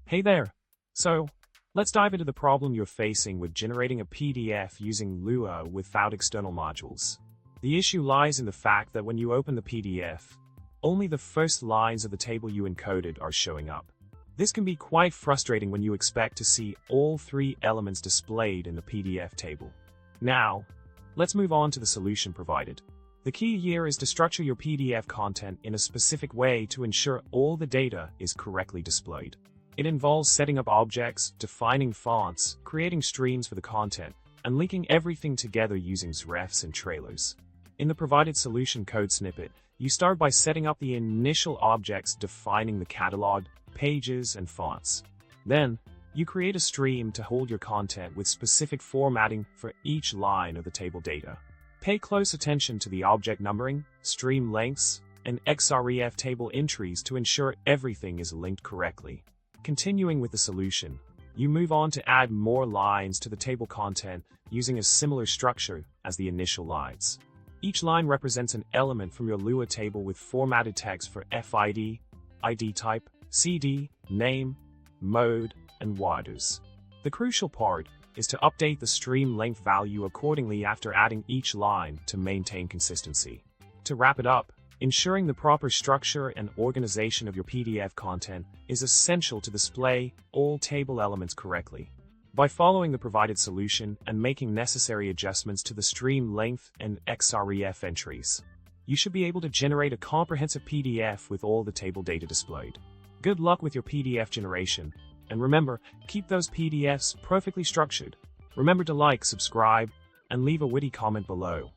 Hey there! So, let's dive into the problem you're facing with generating a PDF using LUA without external modules. The issue lies in the fact that when you open the PDF, only the first lines of the table you encoded are showing up. This can be quite frustrating when you expect to see all three elements displayed in the PDF table. Now, let's move on to the solution provided. The key here is to structure your PDF content in a specific way to ensure all the data is correctly displayed. It involves setting up objects, defining fonts, creating streams for the content, and linking everything together using refs and trailers. In the provided solution code snippet, you start by setting up the initial objects defining the catalog, pages, and fonts. Then, you create a stream to hold your content with specific formatting for each line of the table data. Pay close attention to the object numbering, stream lengths, and XREF table entries to ensure everything is linked correctly. Continuing with the solution, you move on to add more lines to the table content using a similar structure as the initial lines. Each line represents an element from your LUA table with formatted text for FID, ID type, CD, name, mode, and waters. The crucial part is to update the stream length value accordingly after adding each line to maintain consistency. To wrap it up, ensuring the proper structure and organization of your PDF content is essential to display all table elements correctly. By following the provided solution and making necessary adjustments to the stream length and XREF entries, you should be able to generate a comprehensive PDF with all the table data displayed. Good luck with your PDF generation, and remember, keep those PDFs perfectly structured. Remember to like, subscribe, and leave a witty comment below.